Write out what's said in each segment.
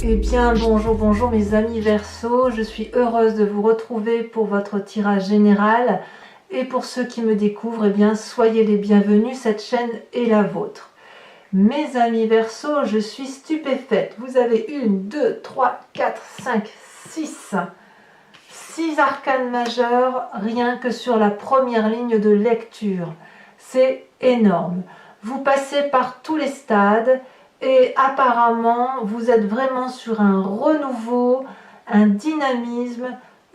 Eh bien bonjour mes amis Verseau, je suis heureuse de vous retrouver pour votre tirage général et pour ceux qui me découvrent, eh bien soyez les bienvenus, cette chaîne est la vôtre. Mes amis Verseau, je suis stupéfaite, vous avez 1, 2, 3, 4, 5, 6 arcanes majeures rien que sur la première ligne de lecture, c'est énorme. Vous passez par tous les stades et apparemment vous êtes vraiment sur un renouveau, un dynamisme,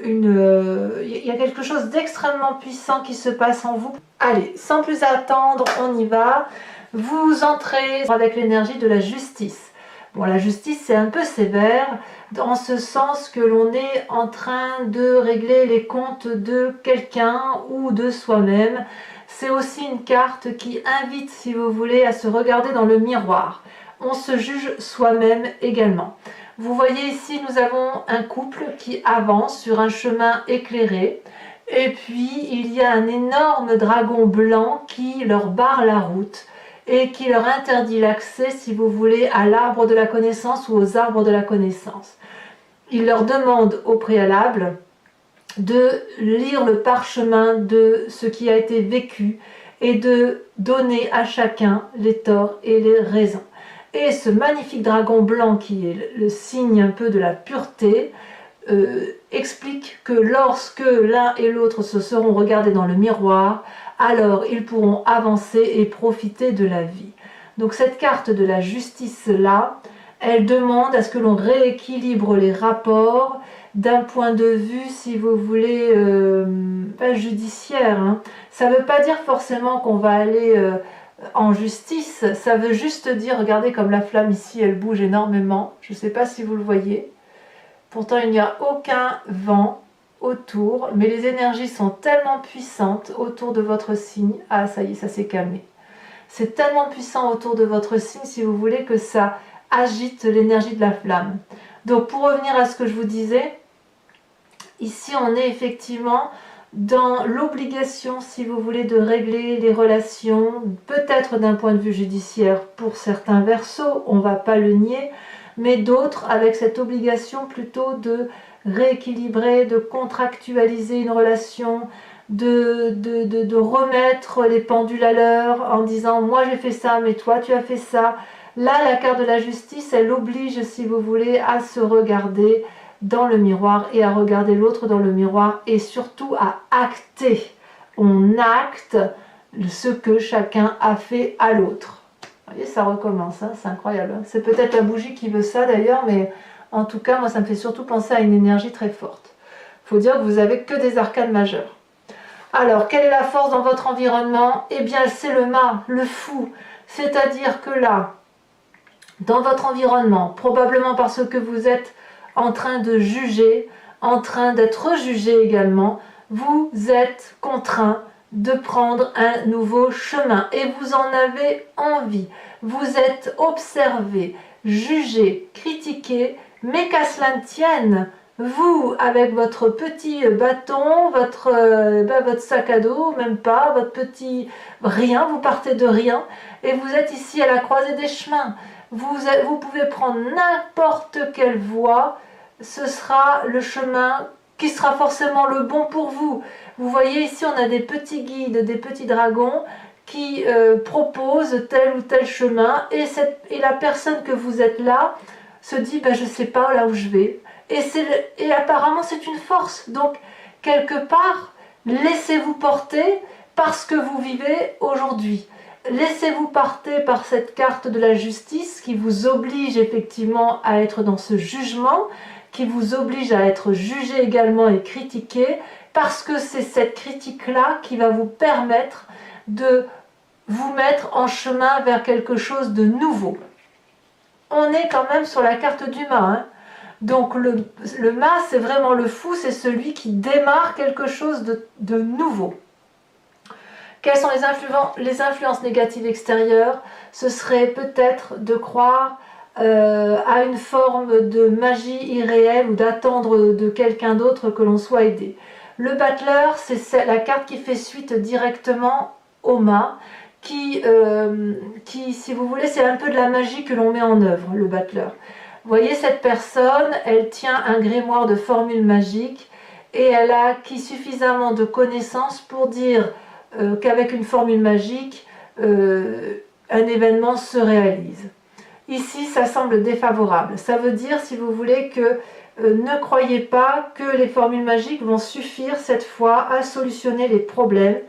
il y a quelque chose d'extrêmement puissant qui se passe en vous. Allez, sans plus attendre, on y va. Vous entrez avec l'énergie de la justice. Bon, la justice c'est un peu sévère dans ce sens que l'on est en train de régler les comptes de quelqu'un ou de soi-même. C'est aussi une carte qui invite, si vous voulez, à se regarder dans le miroir. On se juge soi-même également. Vous voyez ici, nous avons un couple qui avance sur un chemin éclairé. Et puis, il y a un énorme dragon blanc qui leur barre la route et qui leur interdit l'accès, si vous voulez, à l'arbre de la connaissance ou aux arbres de la connaissance. Il leur demande au préalable de lire le parchemin de ce qui a été vécu et de donner à chacun les torts et les raisons. Et ce magnifique dragon blanc qui est le signe un peu de la pureté explique que lorsque l'un et l'autre se seront regardés dans le miroir, alors ils pourront avancer et profiter de la vie. Donc cette carte de la justice là, elle demande à ce que l'on rééquilibre les rapports d'un point de vue, si vous voulez, pas judiciaire. Hein. Ça ne veut pas dire forcément qu'on va aller en justice, ça veut juste dire, regardez comme la flamme ici, elle bouge énormément. Je ne sais pas si vous le voyez. Pourtant, il n'y a aucun vent autour, mais les énergies sont tellement puissantes autour de votre signe. Ah, ça y est, ça s'est calmé. C'est tellement puissant autour de votre signe, si vous voulez, que ça agite l'énergie de la flamme. Donc, pour revenir à ce que je vous disais, ici, on est effectivement dans l'obligation, si vous voulez, de régler les relations, peut-être d'un point de vue judiciaire pour certains Verseaux, on ne va pas le nier, mais d'autres avec cette obligation plutôt de rééquilibrer, de contractualiser une relation, de remettre les pendules à l'heure en disant « moi j'ai fait ça, mais toi tu as fait ça ». Là, la carte de la justice, elle oblige, si vous voulez, à se regarder dans le miroir et à regarder l'autre dans le miroir et surtout à acter. On acte ce que chacun a fait à l'autre. Vous voyez, ça recommence, hein, c'est incroyable. C'est peut-être la bougie qui veut ça d'ailleurs, mais en tout cas, moi ça me fait surtout penser à une énergie très forte. Il faut dire que vous n'avez que des arcanes majeures. Alors, quelle est la force dans votre environnement? Eh bien, c'est le mât, le fou. C'est-à-dire que là, dans votre environnement, probablement parce que vous êtes en train de juger, en train d'être jugé également, vous êtes contraint de prendre un nouveau chemin et vous en avez envie. Vous êtes observé, jugé, critiqué, mais qu'à cela ne tienne, vous, avec votre petit bâton, votre sac à dos, même pas, votre petit rien, vous partez de rien et vous êtes ici à la croisée des chemins. Vous pouvez prendre n'importe quelle voie, ce sera le chemin qui sera forcément le bon pour vous. Vous voyez ici, on a des petits guides, des petits dragons qui proposent tel ou tel chemin et la personne que vous êtes là se dit ben, « je ne sais pas là où je vais ». Et apparemment, c'est une force. Donc, quelque part, laissez-vous porter parce que vous vivez aujourd'hui. Laissez-vous porter par cette carte de la justice qui vous oblige effectivement à être dans ce jugement, qui vous oblige à être jugé également et critiqué, parce que c'est cette critique-là qui va vous permettre de vous mettre en chemin vers quelque chose de nouveau. On est quand même sur la carte du mât, hein. Donc le mât, c'est vraiment le fou, c'est celui qui démarre quelque chose de nouveau. Quelles sont les influences négatives extérieures? Ce serait peut-être de croire à une forme de magie irréelle ou d'attendre de quelqu'un d'autre que l'on soit aidé. Le battleur, c'est la carte qui fait suite directement au mât, qui, si vous voulez, c'est un peu de la magie que l'on met en œuvre, le battleur. Vous voyez, cette personne, elle tient un grimoire de formules magiques et elle a acquis suffisamment de connaissances pour dire qu'avec une formule magique, un événement se réalise. Ici, ça semble défavorable. Ça veut dire, si vous voulez, que ne croyez pas que les formules magiques vont suffire cette fois à solutionner les problèmes.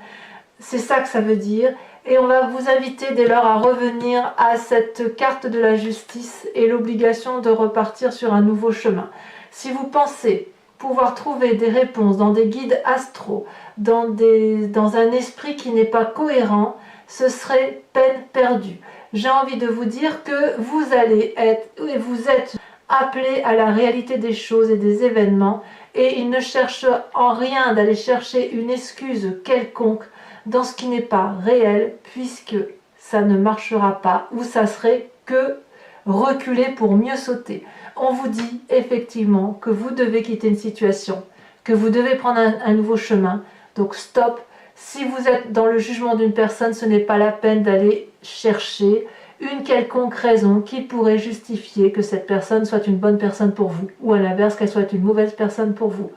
C'est ça que ça veut dire. Et on va vous inviter dès lors à revenir à cette carte de la justice et l'obligation de repartir sur un nouveau chemin. Si vous pensez pouvoir trouver des réponses dans des guides astraux, dans un esprit qui n'est pas cohérent, ce serait peine perdue. J'ai envie de vous dire que vous êtes appelé à la réalité des choses et des événements, et il ne cherche en rien d'aller chercher une excuse quelconque dans ce qui n'est pas réel, puisque ça ne marchera pas, ou ça serait que reculer pour mieux sauter. On vous dit effectivement que vous devez quitter une situation, que vous devez prendre un nouveau chemin, donc stop. Si vous êtes dans le jugement d'une personne, ce n'est pas la peine d'aller chercher une quelconque raison qui pourrait justifier que cette personne soit une bonne personne pour vous, ou à l'inverse, qu'elle soit une mauvaise personne pour vous.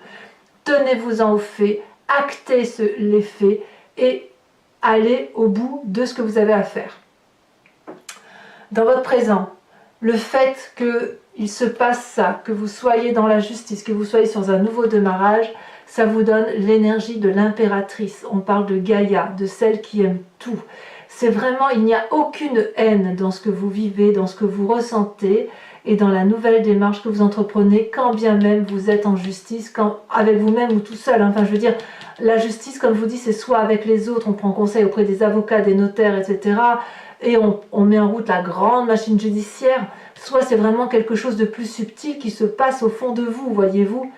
Tenez-vous-en aux faits, actez les faits, et allez au bout de ce que vous avez à faire. Dans votre présent, le fait qu'il se passe ça, que vous soyez dans la justice, que vous soyez sur un nouveau démarrage, ça vous donne l'énergie de l'impératrice. On parle de Gaïa, de celle qui aime tout. C'est vraiment, il n'y a aucune haine dans ce que vous vivez, dans ce que vous ressentez et dans la nouvelle démarche que vous entreprenez, quand bien même vous êtes en justice, avec vous-même ou tout seul. Enfin, je veux dire, la justice, comme je vous dis, c'est soit avec les autres, on prend conseil auprès des avocats, des notaires, etc. Et on met en route la grande machine judiciaire, soit c'est vraiment quelque chose de plus subtil qui se passe au fond de vous, voyez-vous.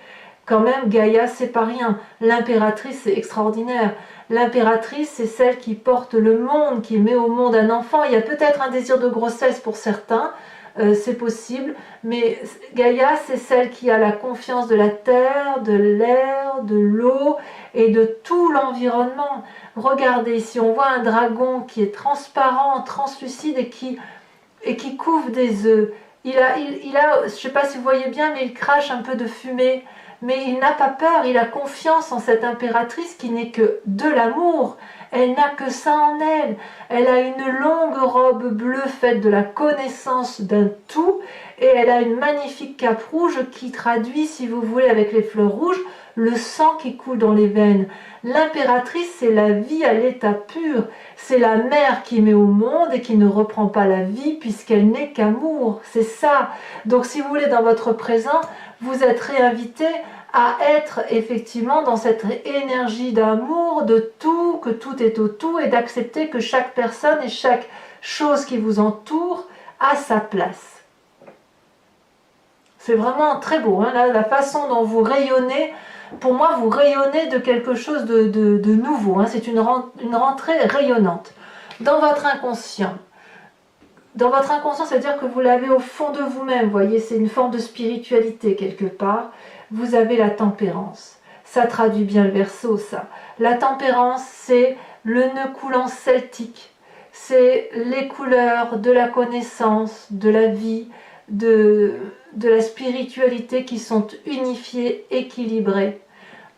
Quand même, Gaïa, c'est pas rien. L'impératrice, c'est extraordinaire. L'impératrice, c'est celle qui porte le monde, qui met au monde un enfant. Il y a peut-être un désir de grossesse pour certains, c'est possible, mais Gaïa, c'est celle qui a la confiance de la terre, de l'air, de l'eau et de tout l'environnement. Regardez, ici on voit un dragon qui est transparent, translucide et qui couvre des œufs. Il a, je ne sais pas si vous voyez bien, mais il crache un peu de fumée. Mais il n'a pas peur, il a confiance en cette impératrice qui n'est que de l'amour. Elle n'a que ça en elle. Elle a une longue robe bleue faite de la connaissance d'un tout et elle a une magnifique cape rouge qui traduit, si vous voulez, avec les fleurs rouges, le sang qui coule dans les veines. L'impératrice, c'est la vie à l'état pur. C'est la mère qui met au monde et qui ne reprend pas la vie puisqu'elle n'est qu'amour. C'est ça. Donc si vous voulez, dans votre présent, vous êtes réinvité à être effectivement dans cette énergie d'amour, de tout, que tout est au tout, et d'accepter que chaque personne et chaque chose qui vous entoure a sa place. C'est vraiment très beau, hein, la façon dont vous rayonnez. Pour moi, vous rayonnez de quelque chose de nouveau, hein, c'est une rentrée rayonnante. Dans votre inconscient, c'est-à-dire que vous l'avez au fond de vous-même, vous voyez, c'est une forme de spiritualité quelque part. Vous avez la tempérance. Ça traduit bien le Verseau, ça. La tempérance, c'est le nœud coulant celtique. C'est les couleurs de la connaissance, de la vie, de la spiritualité qui sont unifiées, équilibrées,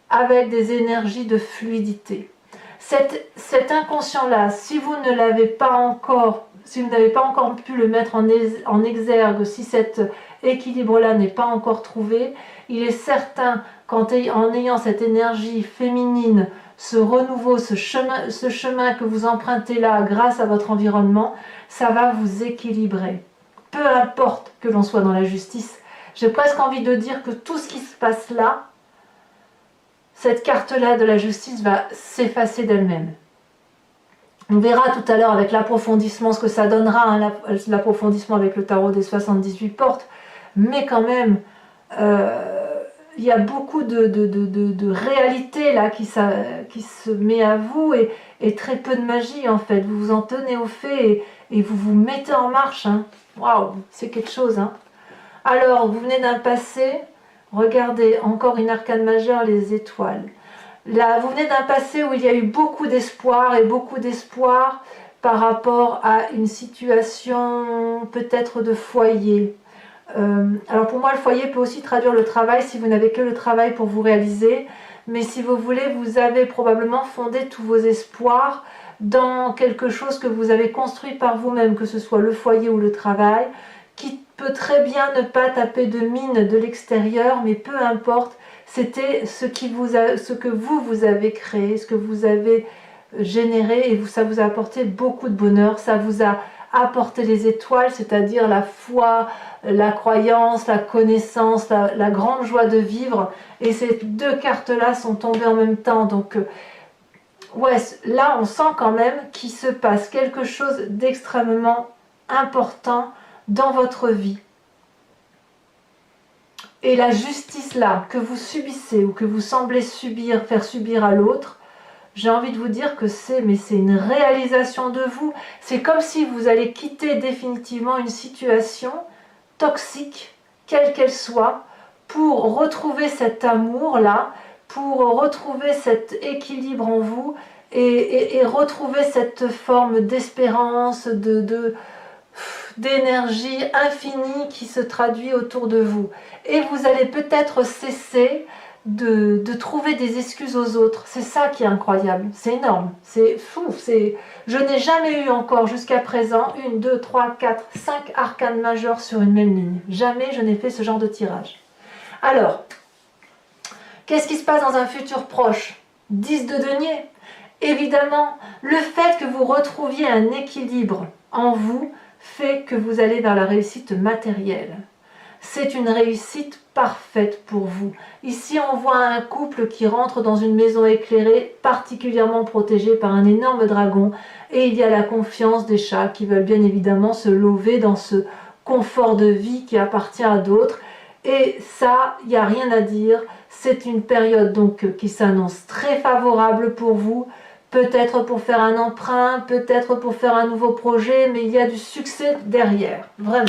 avec des énergies de fluidité. Cet inconscient-là, si vous n'avez pas encore pu le mettre en exergue, si cet équilibre-là n'est pas encore trouvé, il est certain qu'en ayant cette énergie féminine, ce renouveau, ce chemin que vous empruntez là grâce à votre environnement, ça va vous équilibrer. Peu importe que l'on soit dans la justice, j'ai presque envie de dire que tout ce qui se passe là, cette carte-là de la justice va s'effacer d'elle-même. On verra tout à l'heure avec l'approfondissement ce que ça donnera, hein, l'approfondissement avec le tarot des 78 portes, mais quand même, il y a beaucoup de réalité là qui se met à vous et très peu de magie en fait. Vous vous en tenez au fait et vous vous mettez en marche. Hein. Waouh, c'est quelque chose. Hein. Alors, vous venez d'un passé, regardez, encore une arcane majeure, les étoiles. Là, vous venez d'un passé où il y a eu beaucoup d'espoir par rapport à une situation peut-être de foyer. Alors pour moi, le foyer peut aussi traduire le travail si vous n'avez que le travail pour vous réaliser. Mais si vous voulez, vous avez probablement fondé tous vos espoirs dans quelque chose que vous avez construit par vous-même, que ce soit le foyer ou le travail, qui peut très bien ne pas taper de mine de l'extérieur, mais peu importe, c'était ce que vous avez créé, ce que vous avez généré, et ça vous a apporté beaucoup de bonheur, ça vous a apporté les étoiles, c'est-à-dire la foi, la croyance, la connaissance, la grande joie de vivre, et ces deux cartes-là sont tombées en même temps, donc ouais, là on sent quand même qu'il se passe quelque chose d'extrêmement important dans votre vie. Et la justice là, que vous subissez ou que vous semblez subir, faire subir à l'autre, j'ai envie de vous dire que c'est une réalisation de vous. C'est comme si vous allez quitter définitivement une situation toxique, quelle qu'elle soit, pour retrouver cet amour-là, pour retrouver cet équilibre en vous et retrouver cette forme d'espérance, d'énergie infinie qui se traduit autour de vous. Et vous allez peut-être cesser de trouver des excuses aux autres. C'est ça qui est incroyable, c'est énorme, c'est fou. Je n'ai jamais eu encore jusqu'à présent 1, 2, 3, 4, 5 arcanes majeures sur une même ligne. Jamais je n'ai fait ce genre de tirage. Alors, qu'est-ce qui se passe dans un futur proche? 10 de denier. Évidemment, le fait que vous retrouviez un équilibre en vous fait que vous allez vers la réussite matérielle. C'est une réussite parfaite pour vous. Ici, on voit un couple qui rentre dans une maison éclairée, particulièrement protégée par un énorme dragon, et il y a la confiance des chats qui veulent bien évidemment se lever dans ce confort de vie qui appartient à d'autres. Et ça, il n'y a rien à dire. C'est une période donc qui s'annonce très favorable pour vous. Peut-être pour faire un emprunt, peut-être pour faire un nouveau projet, mais il y a du succès derrière, vraiment.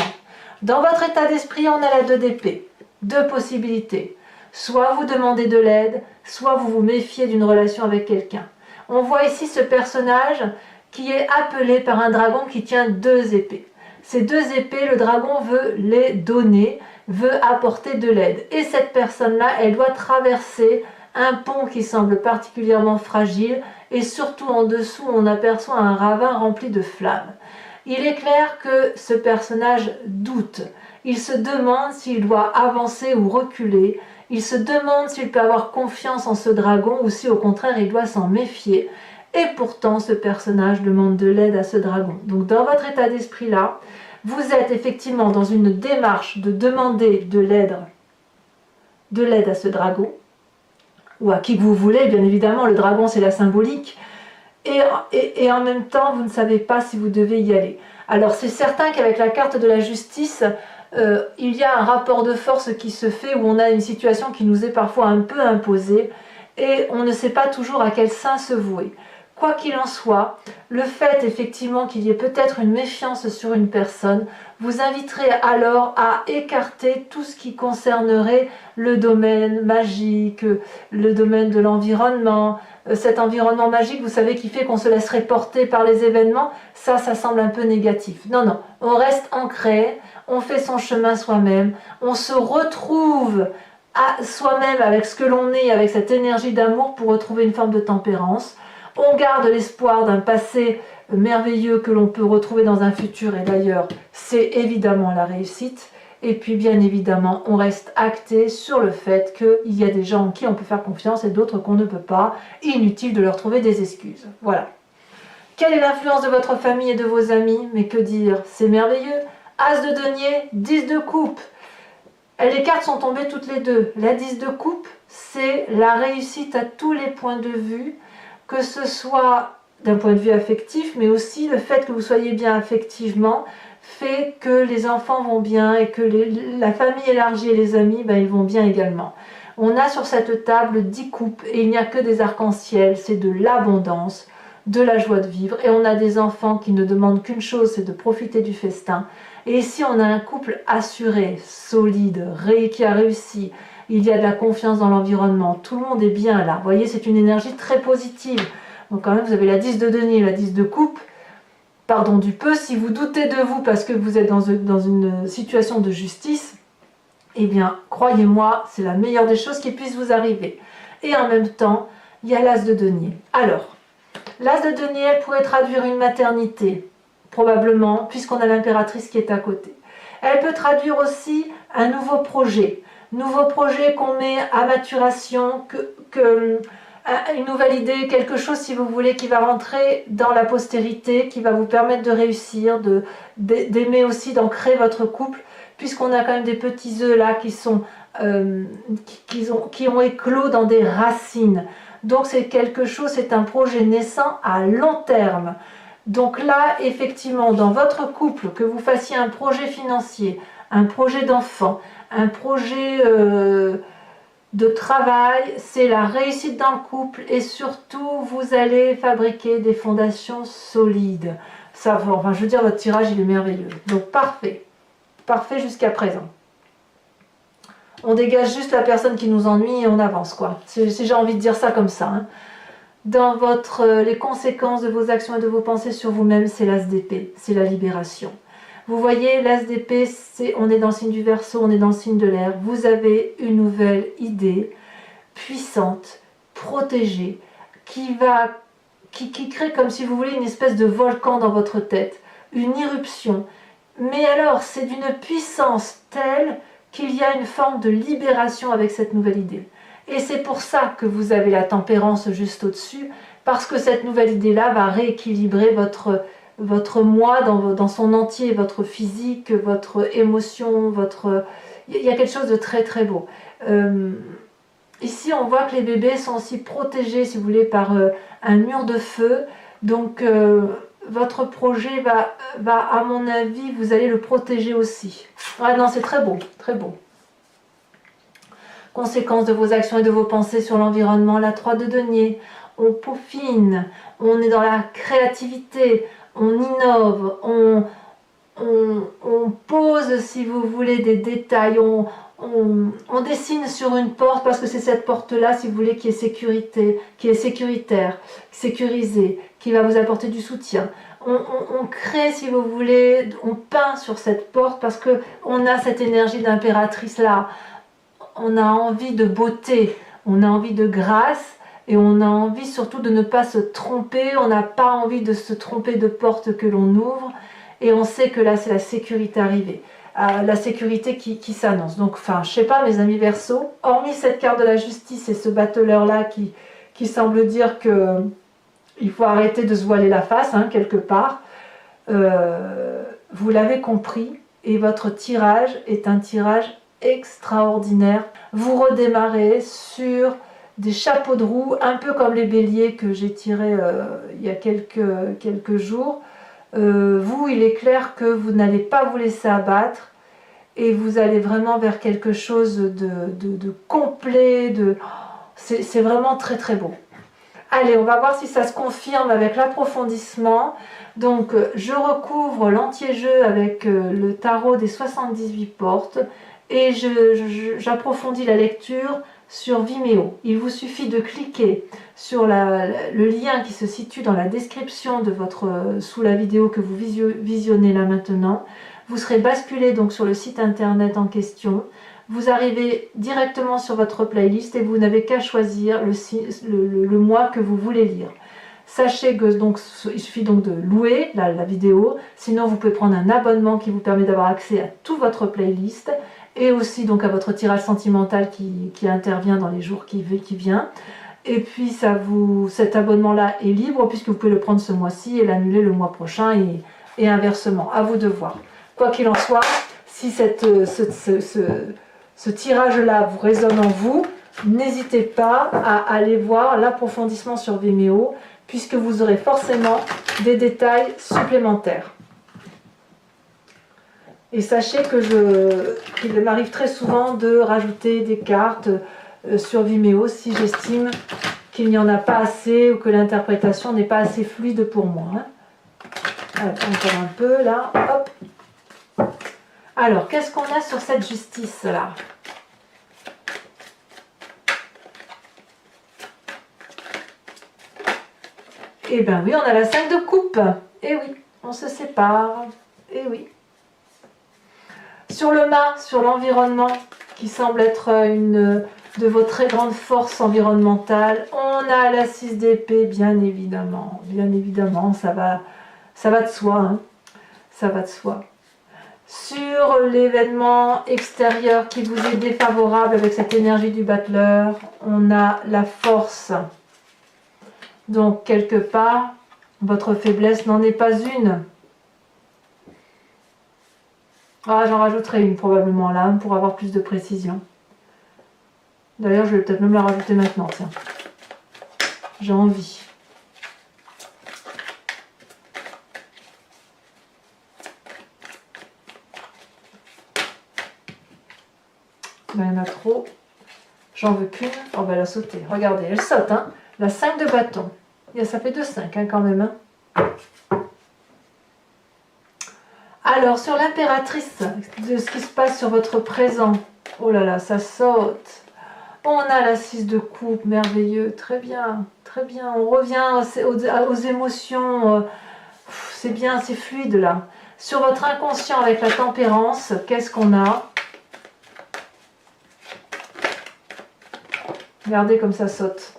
Dans votre état d'esprit, on a la 2 d'épée. 2 possibilités. Soit vous demandez de l'aide, soit vous vous méfiez d'une relation avec quelqu'un. On voit ici ce personnage qui est appelé par un dragon qui tient 2 épées. Ces 2 épées, le dragon veut les donner, veut apporter de l'aide. Et cette personne-là, elle doit traverser un pont qui semble particulièrement fragile, et surtout en dessous, on aperçoit un ravin rempli de flammes. Il est clair que ce personnage doute. Il se demande s'il doit avancer ou reculer. Il se demande s'il peut avoir confiance en ce dragon ou si au contraire il doit s'en méfier. Et pourtant, ce personnage demande de l'aide à ce dragon. Donc dans votre état d'esprit là, vous êtes effectivement dans une démarche de demander de l'aide à ce dragon, ou à qui que vous voulez, bien évidemment, le dragon c'est la symbolique, et en même temps vous ne savez pas si vous devez y aller. Alors c'est certain qu'avec la carte de la justice, il y a un rapport de force qui se fait où on a une situation qui nous est parfois un peu imposée, et on ne sait pas toujours à quel sein se vouer. Quoi qu'il en soit, le fait effectivement qu'il y ait peut-être une méfiance sur une personne vous inviterait alors à écarter tout ce qui concernerait le domaine magique, le domaine de l'environnement, cet environnement magique, vous savez, qui fait qu'on se laisserait porter par les événements. Ça semble un peu négatif. Non, non, on reste ancré, on fait son chemin soi-même, on se retrouve à soi-même avec ce que l'on est, avec cette énergie d'amour pour retrouver une forme de tempérance. On garde l'espoir d'un passé merveilleux que l'on peut retrouver dans un futur, et d'ailleurs c'est évidemment la réussite. Et puis bien évidemment on reste acté sur le fait qu'il y a des gens en qui on peut faire confiance et d'autres qu'on ne peut pas. Inutile de leur trouver des excuses. Voilà. Quelle est l'influence de votre famille et de vos amis? Mais que dire, c'est merveilleux. As de denier, 10 de coupe. Les cartes sont tombées toutes les deux. La 10 de coupe, c'est la réussite à tous les points de vue, que ce soit d'un point de vue affectif, mais aussi le fait que vous soyez bien affectivement fait que les enfants vont bien et que la famille élargie et les amis, ils vont bien également. On a sur cette table 10 coupes et il n'y a que des arcs-en-ciel, c'est de l'abondance, de la joie de vivre, et on a des enfants qui ne demandent qu'une chose, c'est de profiter du festin. Et ici on a un couple assuré, solide, qui a réussi. Il y a de la confiance dans l'environnement, tout le monde est bien là. Vous voyez, c'est une énergie très positive. Donc quand même, vous avez la 10 de denier, la 10 de coupe. pardon du peu, si vous doutez de vous parce que vous êtes dans une situation de justice, eh bien, croyez-moi, c'est la meilleure des choses qui puisse vous arriver. Et en même temps, il y a l'as de denier. Alors, l'as de denier, elle pourrait traduire une maternité, probablement, puisqu'on a l'impératrice qui est à côté. Elle peut traduire aussi un nouveau projet qu'on met à maturation, une nouvelle idée, quelque chose, si vous voulez, qui va rentrer dans la postérité, qui va vous permettre de réussir, d'aimer aussi, d'ancrer votre couple, puisqu'on a quand même des petits œufs là qui ont éclos dans des racines. Donc c'est quelque chose, c'est un projet naissant à long terme. Donc là, effectivement, dans votre couple, que vous fassiez un projet financier, un projet d'enfant, un projet de travail, c'est la réussite dans le couple et surtout, vous allez fabriquer des fondations solides. Ça, enfin, je veux dire, votre tirage, il est merveilleux. Donc parfait. Parfait jusqu'à présent. On dégage juste la personne qui nous ennuie et on avance, quoi. Si j'ai envie de dire ça comme ça. Hein. Dans les conséquences de vos actions et de vos pensées sur vous-même, c'est l'as d'épée, c'est la libération. Vous voyez, l'as d'épée, on est dans le signe du Verseau, on est dans le signe de l'air. Vous avez une nouvelle idée puissante, protégée, qui crée comme si vous voulez une espèce de volcan dans votre tête, une éruption. Mais alors, c'est d'une puissance telle qu'il y a une forme de libération avec cette nouvelle idée. Et c'est pour ça que vous avez la tempérance juste au-dessus, parce que cette nouvelle idée-là va rééquilibrer votre moi dans son entier, votre physique, votre émotion, il y a quelque chose de très très beau. Ici, on voit que les bébés sont aussi protégés, si vous voulez, par un mur de feu. Donc, votre projet va, à mon avis, vous allez le protéger aussi. Ah non, c'est très beau, très beau. Conséquences de vos actions et de vos pensées sur l'environnement, la 3 de denier. On peaufine, on est dans la créativité, on innove, on pose, si vous voulez, des détails, on dessine sur une porte parce que c'est cette porte-là, si vous voulez, qui est sécuritaire, sécurisée, qui va vous apporter du soutien. On crée, si vous voulez, on peint sur cette porte parce qu'on a cette énergie d'impératrice là. On a envie de beauté, on a envie de grâce et on a envie surtout de ne pas se tromper. On n'a pas envie de se tromper de porte que l'on ouvre et on sait que là c'est la sécurité arrivée. La sécurité qui s'annonce. Donc, enfin, je sais pas, mes amis Verseau, hormis cette carte de la justice et ce battleur-là qui semble dire que il faut arrêter de se voiler la face, hein, quelque part, vous l'avez compris, et votre tirage est un tirage extraordinaire. Vous redémarrez sur des chapeaux de roue, un peu comme les béliers que j'ai tirés il y a quelques jours. Vous, il est clair que vous n'allez pas vous laisser abattre et vous allez vraiment vers quelque chose de complet, c'est vraiment très très beau. Allez, on va voir si ça se confirme avec l'approfondissement. Donc, je recouvre l'entier-jeu avec le tarot des 78 portes et j'approfondis la lecture sur Vimeo. Il vous suffit de cliquer sur le lien qui se situe dans la description sous la vidéo que vous visionnez là maintenant. Vous serez basculé donc sur le site internet en question. Vous arrivez directement sur votre playlist et vous n'avez qu'à choisir le mois que vous voulez lire. Sachez que il suffit donc de louer la vidéo, sinon vous pouvez prendre un abonnement qui vous permet d'avoir accès à tout votre playlist et aussi donc à votre tirage sentimental qui intervient dans les jours qui viennent. Et puis cet abonnement-là est libre puisque vous pouvez le prendre ce mois-ci et l'annuler le mois prochain et inversement. À vous de voir. Quoi qu'il en soit, si ce tirage-là vous résonne en vous, n'hésitez pas à aller voir l'approfondissement sur Vimeo puisque vous aurez forcément des détails supplémentaires. Et sachez qu'il m'arrive très souvent de rajouter des cartes sur Vimeo si j'estime qu'il n'y en a pas assez ou que l'interprétation n'est pas assez fluide pour moi. Hein. Alors, encore un peu là, hop. Alors, qu'est-ce qu'on a sur cette justice-là? Eh bien oui, on a la 5 de coupe. Eh oui, On se sépare. Et oui. Sur le mât, sur l'environnement, qui semble être une de vos très grandes forces environnementales, on a la 6 d'épée, bien évidemment. Bien évidemment, ça va de soi. Hein. Ça va de soi. Sur l'événement extérieur qui vous est défavorable avec cette énergie du battleur, on a la force. Donc, quelque part, votre faiblesse n'en est pas une. Ah, j'en rajouterai une probablement là, pour avoir plus de précision. D'ailleurs, je vais peut-être même la rajouter maintenant, tiens. J'ai envie. Ben, il y en a trop. J'en veux qu'une. Oh, ben, elle a sauté. Regardez, elle saute, hein. La 5 de bâton. Ça fait 2-5, hein, quand même, hein. Alors, sur l'impératrice, de ce qui se passe sur votre présent. Oh là là, ça saute. On a la 6 de coupe, merveilleux, très bien, très bien. On revient aux émotions, c'est bien, c'est fluide là. Sur votre inconscient avec la tempérance, qu'est-ce qu'on a? Regardez comme ça saute.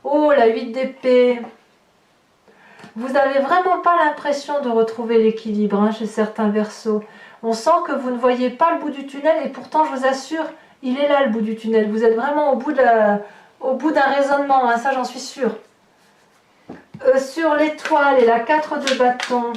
Oh, la 8 d'épée. Vous n'avez vraiment pas l'impression de retrouver l'équilibre hein, chez certains Verseaux. On sent que vous ne voyez pas le bout du tunnel et pourtant, je vous assure, il est là le bout du tunnel. Vous êtes vraiment au bout d'un raisonnement, hein, ça j'en suis sûre. Sur l'étoile et la 4 de bâton,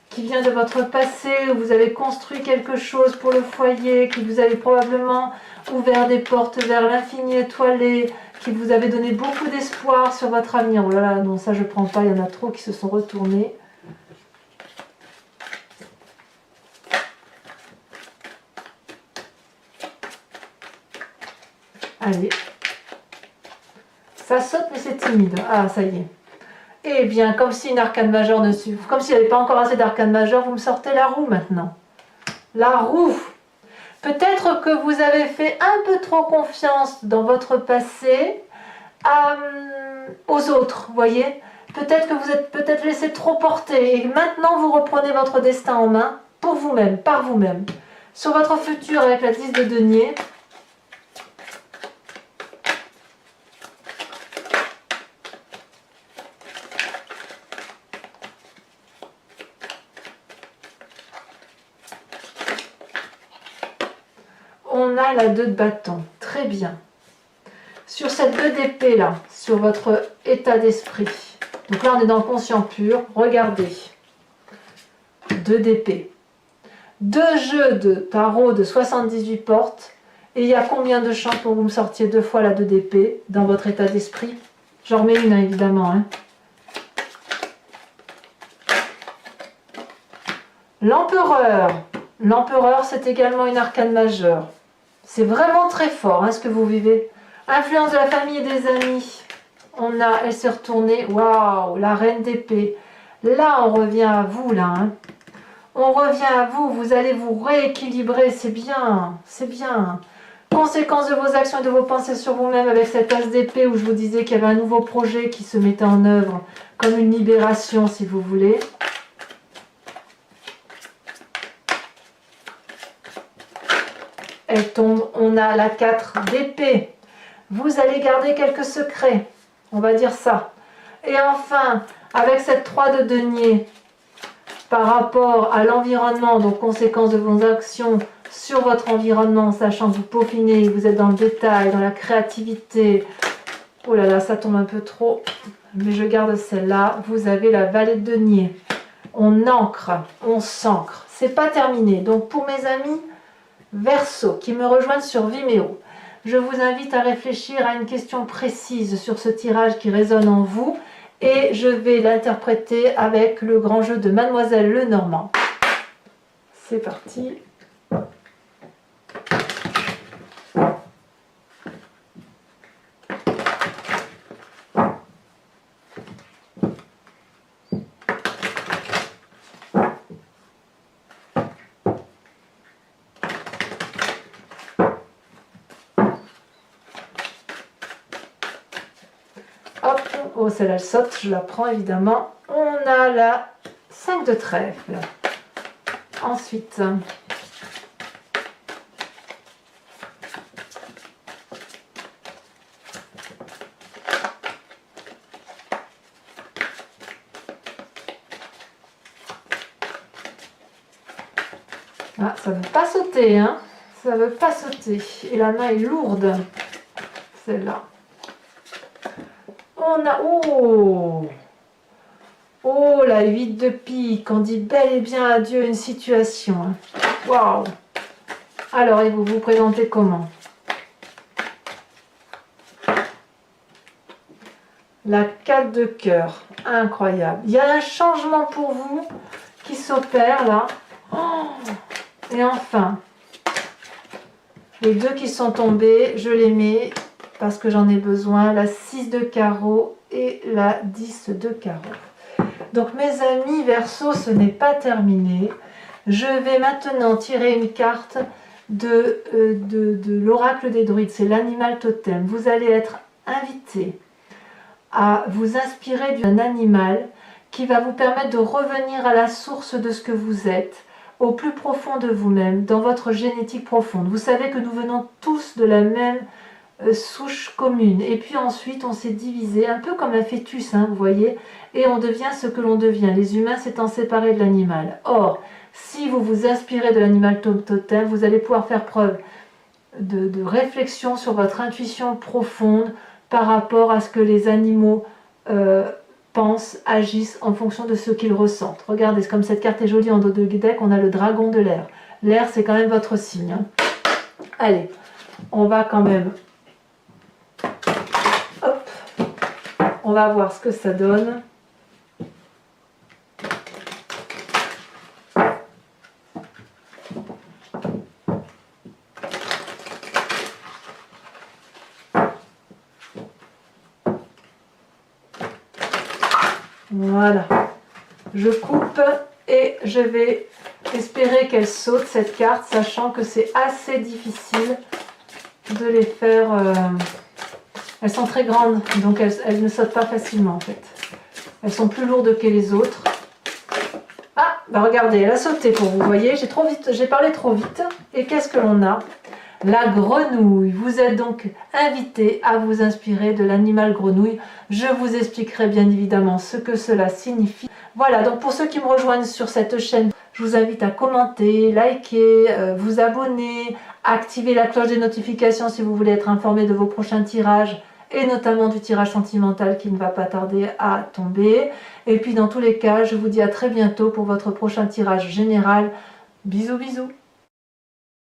qui vient de votre passé, où vous avez construit quelque chose pour le foyer, qui vous avez probablement ouvert des portes vers l'infini étoilé, qui vous avait donné beaucoup d'espoir sur votre avenir. Oh là là, non, ça je prends pas, il y en a trop qui se sont retournés. Allez. Ça saute, mais c'est timide. Ah, ça y est. Eh bien, comme si une arcane majeure ne suffit, comme s'il n'y avait pas encore assez d'arcane majeure, vous me sortez la roue maintenant. La roue. Peut-être que vous avez fait un peu trop confiance dans votre passé aux autres, voyez. Peut-être que vous êtes peut-être laissé trop porter et maintenant vous reprenez votre destin en main pour vous-même, par vous-même. Sur votre futur avec la 10 de denier, on a la 2 de bâton. Très bien. Sur cette 2 d'épée là, sur votre état d'esprit. Donc là, on est dans le conscient pur. Regardez. 2 d'épée. 2 jeux de tarot de 78 portes. Et il y a combien de chances pour que vous me sortiez 2 fois la 2 d'épée dans votre état d'esprit? J'en remets une, hein, évidemment. Hein. L'empereur. L'empereur, c'est également une arcane majeure. C'est vraiment très fort hein, ce que vous vivez. Influence de la famille et des amis. On a, elle s'est retournée. Waouh, la reine d'épée. Là, on revient à vous, là. Hein. On revient à vous. Vous allez vous rééquilibrer. C'est bien. C'est bien. Conséquence de vos actions et de vos pensées sur vous-même avec cette as d'épée où je vous disais qu'il y avait un nouveau projet qui se mettait en œuvre. Comme une libération, si vous voulez. Elle tombe. On a la 4 d'épée. Vous allez garder quelques secrets, on va dire ça. Et enfin, avec cette 3 de denier, par rapport à l'environnement, donc conséquence de vos actions sur votre environnement, sachant que vous peaufinez, vous êtes dans le détail, dans la créativité. Oh là là, ça tombe un peu trop, mais je garde celle-là. Vous avez la vallée de denier. On ancre, on s'ancre. C'est pas terminé. Donc pour mes amis Verseau qui me rejoignent sur Vimeo, je vous invite à réfléchir à une question précise sur ce tirage qui résonne en vous et je vais l'interpréter avec le grand jeu de Mademoiselle Lenormand. C'est parti. Hop, oh celle-là elle saute, je la prends évidemment. On a la 5 de trèfle. Ensuite, ah, ça ne veut pas sauter, hein. Ça ne veut pas sauter. Et la main est lourde, celle-là. On a... Oh! Oh, la 8 de pique. On dit bel et bien adieu à une situation. Hein. Waouh! Alors, et vous vous présentez comment? La 4 de cœur. Incroyable. Il y a un changement pour vous qui s'opère là. Oh! Et enfin, les deux qui sont tombés, je les mets parce que j'en ai besoin. La 6 de carreau et la 10 de carreau. Donc mes amis Verseau, ce n'est pas terminé. Je vais maintenant tirer une carte de l'oracle des druides. C'est l'animal totem. Vous allez être invité à vous inspirer d'un animal qui va vous permettre de revenir à la source de ce que vous êtes, au plus profond de vous-même, dans votre génétique profonde. Vous savez que nous venons tous de la même souche commune. Et puis ensuite, on s'est divisé, un peu comme un fœtus, hein, vous voyez, et on devient ce que l'on devient, les humains s'étant séparés de l'animal. Or, si vous vous inspirez de l'animal totem, vous allez pouvoir faire preuve de réflexion sur votre intuition profonde par rapport à ce que les animaux pensent, agissent en fonction de ce qu'ils ressentent. Regardez, comme cette carte est jolie en dos de deck, on a le dragon de l'air. L'air, c'est quand même votre signe. Hein. Allez, on va quand même... Hop, on va voir ce que ça donne. Voilà, je coupe et je vais espérer qu'elle saute cette carte, sachant que c'est assez difficile de les faire. Elles sont très grandes, donc elles ne sautent pas facilement en fait. Elles sont plus lourdes que les autres. Ah, bah regardez, elle a sauté pour vous, voyez, j'ai parlé trop vite. Et qu'est-ce que l'on a? La grenouille. Vous êtes donc invité à vous inspirer de l'animal grenouille. Je vous expliquerai bien évidemment ce que cela signifie. Voilà, donc pour ceux qui me rejoignent sur cette chaîne, je vous invite à commenter, liker, vous abonner, activer la cloche des notifications si vous voulez être informé de vos prochains tirages et notamment du tirage sentimental qui ne va pas tarder à tomber. Et puis dans tous les cas, je vous dis à très bientôt pour votre prochain tirage général. Bisous bisous.